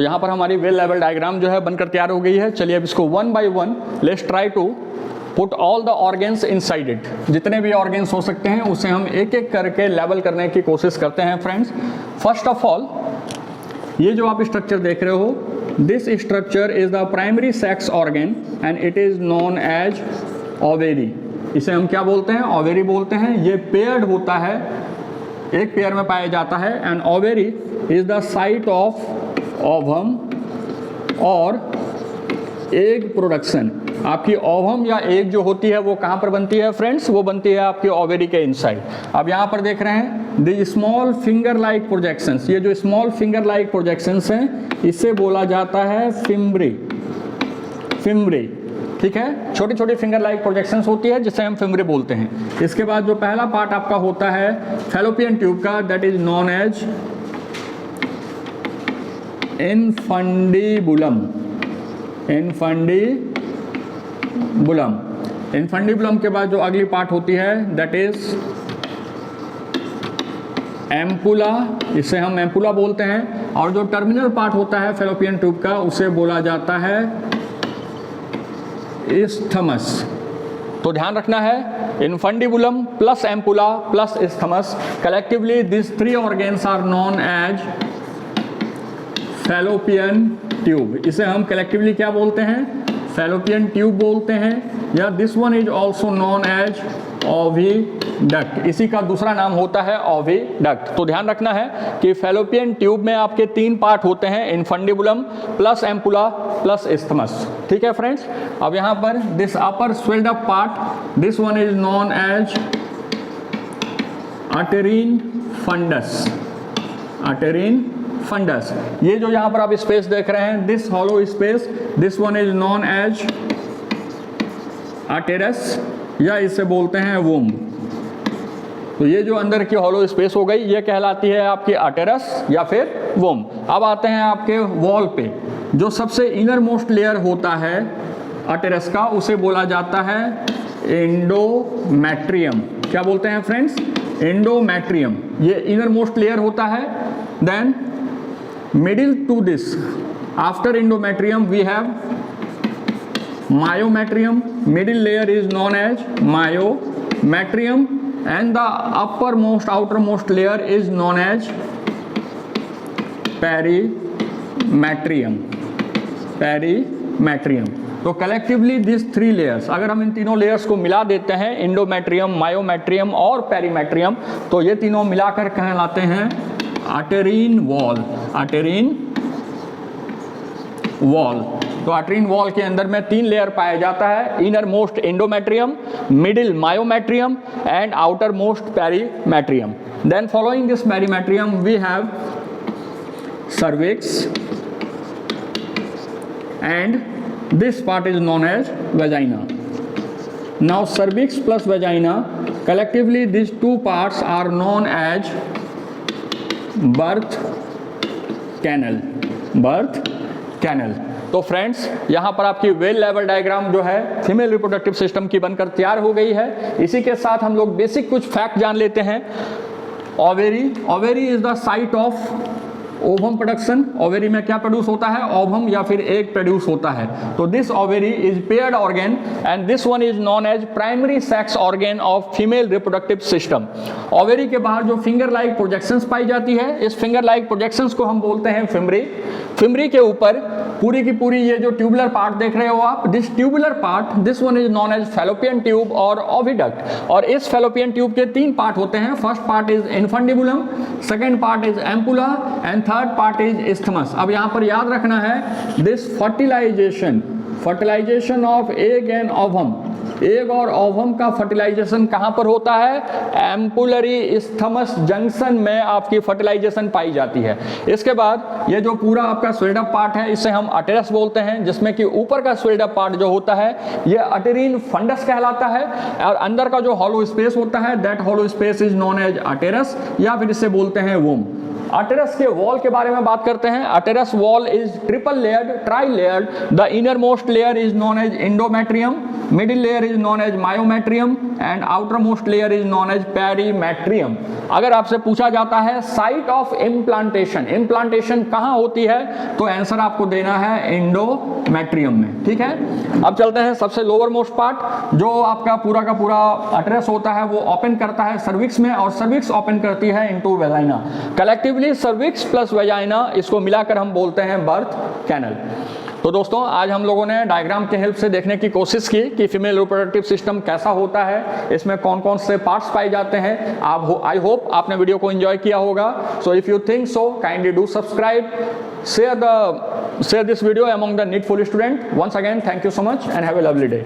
तो यहाँ पर हमारी वेल लेवल डायग्राम जो है बनकर तैयार हो गई है। चलिए अब इसको one by one let's try to put all the organs inside it. जितने भी ऑर्गेन्स हो सकते हैं उसे हम एक एक करके लेवल करने की कोशिश करते हैं फ्रेंड्स। फर्स्ट ऑफ ऑल, ये जो आप स्ट्रक्चर देख रहे हो, this structure is the primary sex organ and it is known as ovary. इसे हम क्या बोलते हैं? ओवेरी बोलते हैं। ये पेयर्ड होता है, एक पेयर में पाया जाता है। And ovary is the site of ovum और एग प्रोडक्शन। आपकी ओवम या एग जो होती है वो कहाँ पर बनती है फ्रेंड्स? वो बनती है आपकी ओवेरी के इनसाइड। अब यहाँ पर देख रहे हैं the small finger like projections. ये जो स्मॉल फिंगर लाइक प्रोजेक्शंस हैं इसे बोला जाता है फिम्ब्री। फिम्ब्री, ठीक है, छोटी छोटी फिंगर लाइक प्रोजेक्शंस होती है जिसे हम फिम्ब्री बोलते हैं। इसके बाद जो पहला पार्ट आपका होता है फैलोपियन ट्यूब का, दैट इज नोन एज इनफंडीबुलम। इनफंडीबुलम। इनफंडीबुलम के बाद जो अगली पार्ट होती है दैट इज एम्पुला। इसे हम एम्पुला बोलते हैं। और जो टर्मिनल पार्ट होता है फैलोपियन ट्यूब का उसे बोला जाता है इस्थमस। तो ध्यान रखना है, infundibulum plus ampulla plus isthmus, collectively this three organs are known as fallopian tube. इसे हम कलेक्टिवली क्या बोलते हैं? फैलोपियन ट्यूब बोलते हैं। या this one is also known as oviduct. इसी का दूसरा नाम होता है ओविडक्ट। तो ध्यान रखना है कि फैलोपियन ट्यूब में आपके तीन पार्ट होते हैं, infundibulum plus ampulla plus isthmus. ठीक है फ्रेंड्स। अब यहाँ पर this upper swelled up part, this one is known as uterine fundus. Uterine fundus. ये जो यहाँ पर आप स्पेस देख रहे हैं, this hollow space, this one is known as uterus या इसे बोलते हैं वूम। तो ये जो अंदर की हॉलो स्पेस हो गई ये कहलाती है आपकी अटेरस या फिर वूम। अब आते हैं आपके वॉल पे। जो सबसे इनर मोस्ट लेयर होता है अटेरस का उसे बोला जाता है एंडोमेट्रियम। क्या बोलते हैं फ्रेंड्स? एंडोमेट्रियम। ये इनर मोस्ट लेयर होता है। Then middle to this, after endometrium we have myometrium. Middle layer is known as myometrium and the uppermost outermost layer is known as perimetrium. Perimetrium. तो collectively this three layers, अगर हम इन तीनों layers को मिला देते हैं, इंडोमेट्रियम, मायोमेट्रियम और perimetrium, तो ये तीनों मिलाकर कहलाते हैं अटेरिन वॉल। अटेरिन वॉल। तो अटेरिन वॉल के अंदर में तीन लेयर पाया जाता है, inner most endometrium, middle myometrium and outer most perimetrium. Then following this perimetrium we have cervix and this part is known as vagina. Now cervix plus vagina, collectively these two parts are known as birth canal. birth canal. तो friends यहाँ पर आपकी well level diagram जो है female reproductive system की बनकर तैयार हो गई है। इसी के साथ हम लोग बेसिक कुछ फैक्ट जान लेते हैं। Ovary, ovary is the site of ovum production. Ovary में क्या प्रोड्यूस होता है? ओवम या फिर एग प्रोड्यूस होता है। तो this ovary is paired organ and this one is known as primary sex organ of female reproductive system. Ovary के बाहर जो फिंगर लाइक प्रोजेक्शंस पाई जाती है, इस फिंगर लाइक प्रोजेक्शंस को हम बोलते हैं फिम्ब्री। फिम्ब्री के ऊपर पूरी की पूरी ये जो ट्यूबुलर पार्ट देख रहे हो आप, this tubular part, this one is known as fallopian tube और ओविडक्ट। और इस फैलोपियन ट्यूब के तीन पार्ट होते हैं। First part is infundibulum, second part is ampulla and third part is isthmus. अब यहाँ पर याद रखना है this fertilisation of egg and ovum, egg और ओवम का फर्टिलाइजेशन कहाँ पर होता है? एम्पुलरी इस्थमस जंक्शन में आपकी फर्टिलाइजेशन पाई जाती है। इसके बाद ये जो पूरा आपका स्वेल्ड अप पार्ट है इसे हम अटेरस बोलते हैं, जिसमें कि ऊपर का स्वेल्ड अप पार्ट जो होता है ये अटेरिन फंडस कहलाता है और अंदर का जो हॉलो स्पेस होता है that hollow space is known as uterus या फिर इसे बोलते हैं वूम। अटेरस के वॉल के बारे में बात करते हैं। Uterus wall is triple layered, tri layered. The inner most layer is known as endometrium, middle layer is known as myometrium and outer most layer is known as perimetrium. अगर आपसे पूछा जाता है साइट ऑफ इम्प्लांटेशन, इम्प्लांटेशन कहां होती है, तो answer आपको देना है एंडोमेट्रियम में। ठीक है, अब चलते हैं सबसे लोअर मोस्ट पार्ट, जो आपका पूरा का पूरा अटेरस होता है वो ओपन करता है सर्विक्स में, और सर्विक्स ओपन करती है into vagina. Collectively cervix plus vagina, इसको मिलाकर हम बोलते हैं बर्थ कैनल। तो दोस्तों आज हम लोगों ने डायग्राम के हेल्प से देखने की कोशिश की कि फीमेल रिप्रोडक्टिव सिस्टम कैसा होता है, इसमें कौन कौन से पार्ट्स पाए जाते हैं। आई होप आपने वीडियो को एंजॉय किया होगा। So if you think so, kindly do subscribe, share this video among the needful student. Once again, thank you so much and have a lovely day.